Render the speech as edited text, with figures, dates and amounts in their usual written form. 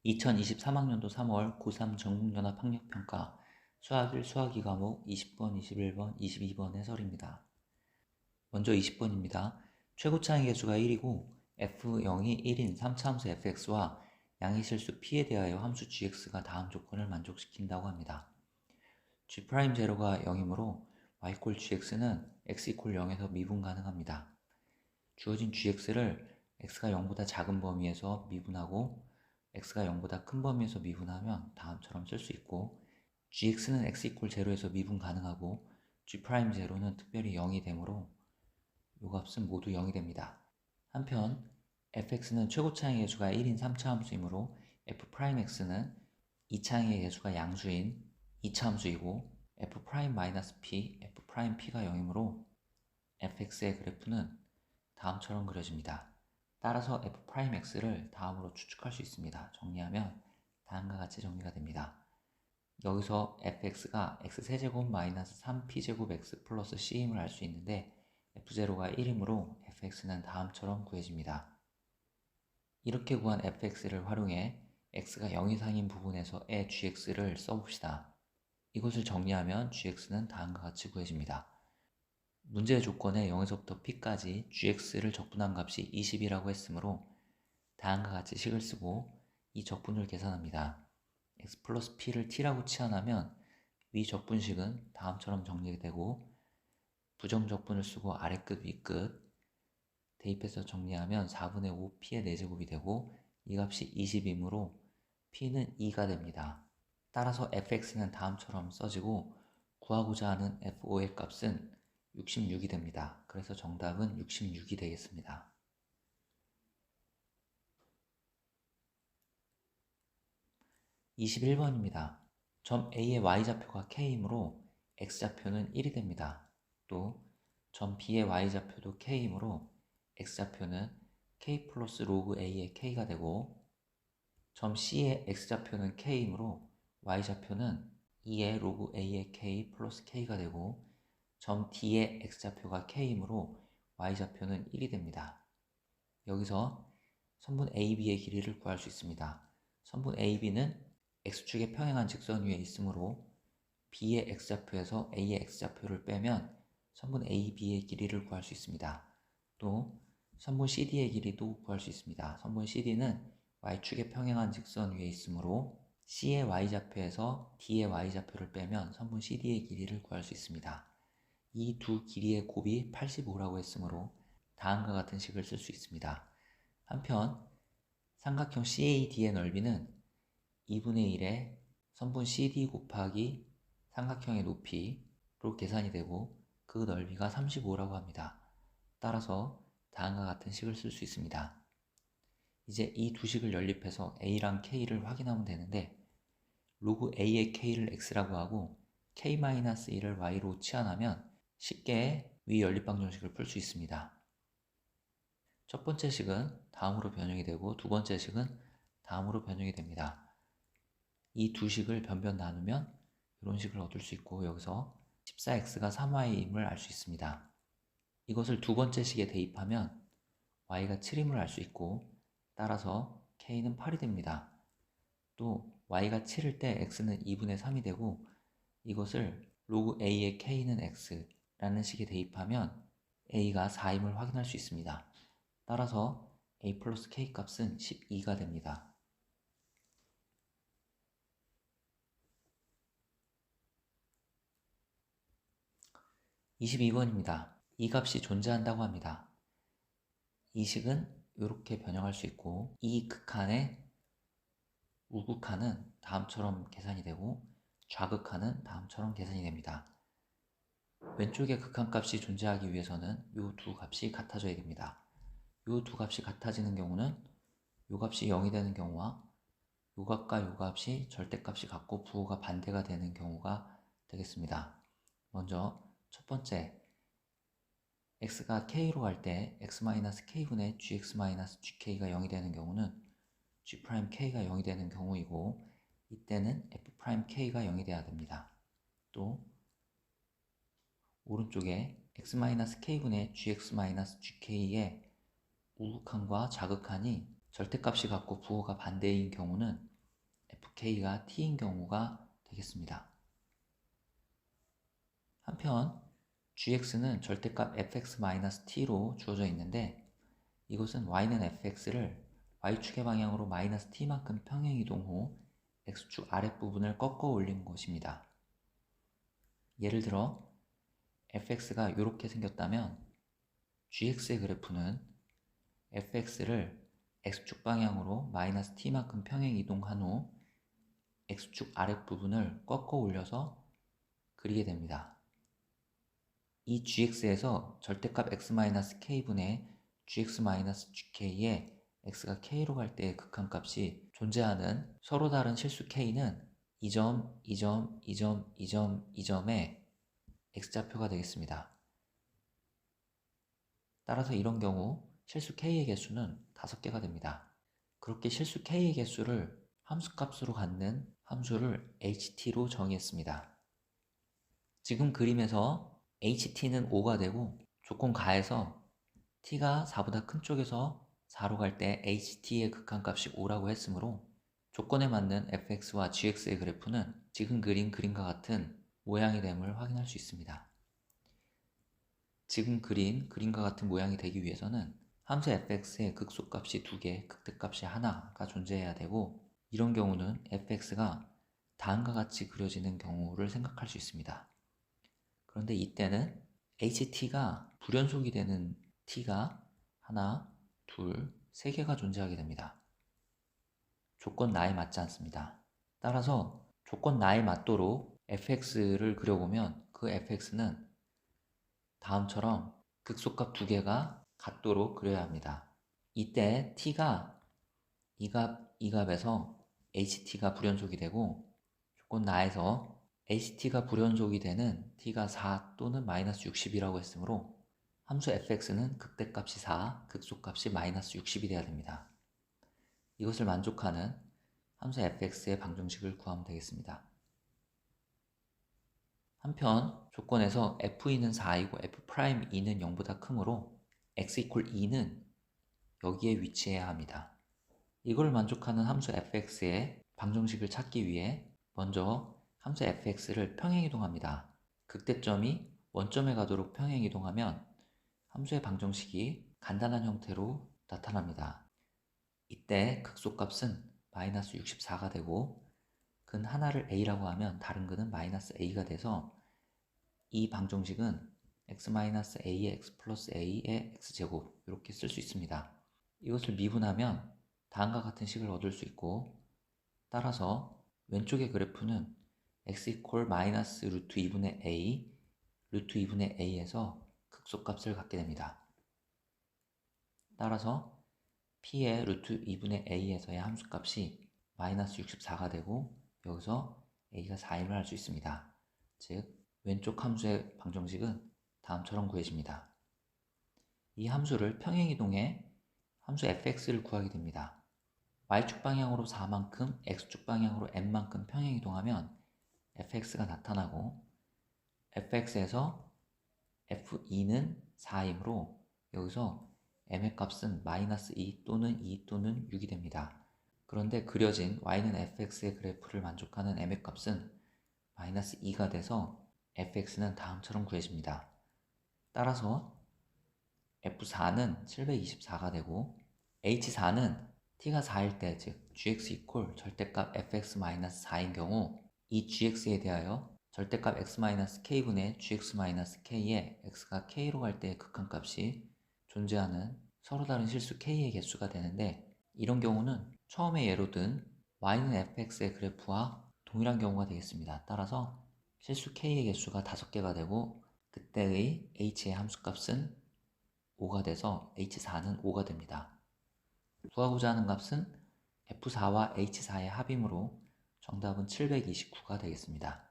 2023학년도 3월 고3 전국연합학력평가 수학 1 수학 2 과목 20번, 21번, 22번 해설입니다. 먼저 20번입니다. 최고차의 개수가 1이고 f0이 1인 3차함수 fx와 양의실수 p에 대하여 함수 gx가 다음 조건을 만족시킨다고 합니다. g'0가 0이므로 y gx는 x 0에서 미분 가능합니다. 주어진 gx를 x가 0보다 작은 범위에서 미분하고 x가 0보다 큰 범위에서 미분하면 다음처럼 쓸 수 있고, gx는 x 0에서 미분 가능하고 g'0는 특별히 0이 되므로 이 값은 모두 0이 됩니다. 한편 fx는 최고차항의 개수가 1인 3차 함수이므로 f'x는 2차항의 개수가 양수인 2차 함수이고 f'-p, f'p가 0이므로 fx의 그래프는 다음처럼 그려집니다. 따라서 f'x를 다음으로 추측할 수 있습니다. 정리하면 다음과 같이 정리가 됩니다. 여기서 fx가 x세제곱 마이너스 3p제곱 x 플러스 c임을 알 수 있는데 f0가 1이므로 fx는 다음처럼 구해집니다. 이렇게 구한 fx를 활용해 x가 0 이상인 부분에서의 gx를 써봅시다. 이것을 정리하면 gx는 다음과 같이 구해집니다. 문제의 조건에 0에서부터 p까지 gx를 적분한 값이 20이라고 했으므로 다음과 같이 식을 쓰고 이 적분을 계산합니다. x 플러스 p를 t라고 치환하면 위 적분식은 다음처럼 정리되고 부정적분을 쓰고 아래끝 위끝 대입해서 정리하면 4분의 5 p의 4제곱이 되고 이 값이 20이므로 p는 2가 됩니다. 따라서 fx는 다음처럼 써지고 구하고자 하는 f5의 값은 66이 됩니다. 그래서 정답은 66이 되겠습니다. 21번입니다. 점 A의 y좌표가 K이므로 x좌표는 1이 됩니다. 또 점 B의 y좌표도 K이므로 x좌표는 K 플러스 로그 A의 K가 되고 점 C의 x좌표는 K이므로 y좌표는 2의 로그 A의 K 플러스 K가 되고 점 D의 x좌표가 K이므로 y좌표는 1이 됩니다. 여기서 선분 AB의 길이를 구할 수 있습니다. 선분 AB는 x축에 평행한 직선 위에 있으므로 B의 x좌표에서 A의 x좌표를 빼면 선분 AB의 길이를 구할 수 있습니다. 또 선분 CD의 길이도 구할 수 있습니다. 선분 CD는 y축에 평행한 직선 위에 있으므로 C의 y좌표에서 D의 y좌표를 빼면 선분 CD의 길이를 구할 수 있습니다. 이 두 길이의 곱이 85라고 했으므로 다음과 같은 식을 쓸 수 있습니다. 한편 삼각형 CAD의 넓이는 2분의 1의 선분 CD 곱하기 삼각형의 높이로 계산이 되고 그 넓이가 35라고 합니다. 따라서 다음과 같은 식을 쓸 수 있습니다. 이제 이 두 식을 연립해서 A랑 K를 확인하면 되는데 로그 A의 K를 X라고 하고 K-1을 Y로 치환하면 쉽게 위 연립방정식을 풀 수 있습니다. 첫 번째 식은 다음으로 변형이 되고 두 번째 식은 다음으로 변형이 됩니다. 이 두 식을 변변 나누면 이런 식을 얻을 수 있고 여기서 14x가 3y임을 알 수 있습니다. 이것을 두 번째 식에 대입하면 y가 7임을 알 수 있고 따라서 k는 8이 됩니다. 또 y가 7일 때 x는 2분의 3이 되고 이것을 로그 a의 k는 x라는 식에 대입하면 a가 4임을 확인할 수 있습니다. 따라서 a 플러스 k 값은 12가 됩니다. 22번입니다. 이 값이 존재한다고 합니다. 이 식은 이렇게 변형할 수 있고 이 극한의 우극한은 다음처럼 계산이 되고 좌극한은 다음처럼 계산이 됩니다. 왼쪽의 극한값이 존재하기 위해서는 이 두 값이 같아져야 됩니다. 이 두 값이 같아지는 경우는 이 값이 0이 되는 경우와 이 값과 이 값이 절대값이 같고 부호가 반대가 되는 경우가 되겠습니다. 먼저 첫 번째 x가 k로 갈 때 x-k분의 gx-gk가 0이 되는 경우는 g'k가 0이 되는 경우이고 이때는 f'k가 0이 돼야 됩니다. 또 오른쪽에 x-k분의 gx-gk의 우극한과 자극한이 절대값이 같고 부호가 반대인 경우는 fk가 t인 경우가 되겠습니다. 한편 gx는 절대값 fx-t로 주어져 있는데 이것은 y는 fx를 y축의 방향으로 마이너스 t만큼 평행이동 후 x축 아랫부분을 꺾어 올린 것입니다. 예를 들어 fx가 이렇게 생겼다면 gx의 그래프는 fx를 x축 방향으로 마이너스 t만큼 평행이동한 후 x축 아랫부분을 꺾어 올려서 그리게 됩니다. 이 gx에서 절대값 x-k분의 gx-gk에 x가 k로 갈 때의 극한값이 존재하는 서로 다른 실수 k는 이 점, 이 점, 이 점, 이 점, 이 점의 x좌표가 되겠습니다. 따라서 이런 경우 실수 k의 개수는 5개가 됩니다. 그렇게 실수 k의 개수를 함수값으로 갖는 함수를 ht로 정의했습니다. 지금 그림에서 ht는 5가 되고 조건 가에서 t가 4보다 큰 쪽에서 4로 갈 때 ht의 극한값이 5라고 했으므로 조건에 맞는 fx와 gx의 그래프는 지금 그린 그림과 같은 모양이 됨을 확인할 수 있습니다. 지금 그린 그림과 같은 모양이 되기 위해서는 함수 fx의 극소값이 2개, 극대값이 하나가 존재해야 되고 이런 경우는 fx가 다음과 같이 그려지는 경우를 생각할 수 있습니다. 그런데 이때는 ht가 불연속이 되는 t가 하나, 둘, 3개가 존재하게 됩니다. 조건 나에 맞지 않습니다. 따라서 조건 나에 맞도록 fx를 그려보면 그 fx는 다음처럼 극소값 2개가 같도록 그려야 합니다. 이때 t가 이 값에서 ht가 불연속이 되고 조건 나에서 ht가 불연속이 되는 t가 4 또는 마이너스 60이라고 했으므로 함수 fx는 극대값이 4, 극소값이 마이너스 60이 돼야 됩니다. 이것을 만족하는 함수 fx의 방정식을 구하면 되겠습니다. 한편 조건에서 f2는 4이고 f'2는 0보다 크므로 x = 2는 여기에 위치해야 합니다. 이걸 만족하는 함수 fx의 방정식을 찾기 위해 먼저 함수 fx를 평행이동합니다. 극대점이 원점에 가도록 평행이동하면 함수의 방정식이 간단한 형태로 나타납니다. 이때 극소값은 마이너스 64가 되고 근 하나를 a라고 하면 다른 근은 마이너스 a가 돼서 이 방정식은 x-a의 x 플러스 a의 x제곱 이렇게 쓸 수 있습니다. 이것을 미분하면 다음과 같은 식을 얻을 수 있고 따라서 왼쪽의 그래프는 x = 마이너스 루트 2분의 a, 루트 2분의 a에서 극소값을 갖게 됩니다. 따라서 p의 루트 2분의 a에서의 함수값이 마이너스 64가 되고 여기서 a가 4임을 할 수 있습니다. 즉 왼쪽 함수의 방정식은 다음처럼 구해집니다. 이 함수를 평행이동해 함수 fx를 구하게 됩니다. y축 방향으로 4만큼, x축 방향으로 n만큼 평행이동하면 fx가 나타나고 fx에서 f2는 4이므로 여기서 m의 값은 마이너스 2 또는 2 또는 6이 됩니다. 그런데 그려진 y는 fx의 그래프를 만족하는 m의 값은 마이너스 2가 돼서 fx는 다음처럼 구해집니다. 따라서 f4는 724가 되고 h4는 t가 4일 때, 즉 gx = 절대값 fx-4인 경우 이 gx에 대하여 절대값 x-k분의 gx-k에 x가 k로 갈 때의 극한값이 존재하는 서로 다른 실수 k의 개수가 되는데 이런 경우는 처음에 예로 든 y는 fx의 그래프와 동일한 경우가 되겠습니다. 따라서 실수 k의 개수가 5개가 되고 그때의 h의 함수값은 5가 돼서 h4는 5가 됩니다. 구하고자 하는 값은 f4와 h4의 합이므로 정답은 729가 되겠습니다.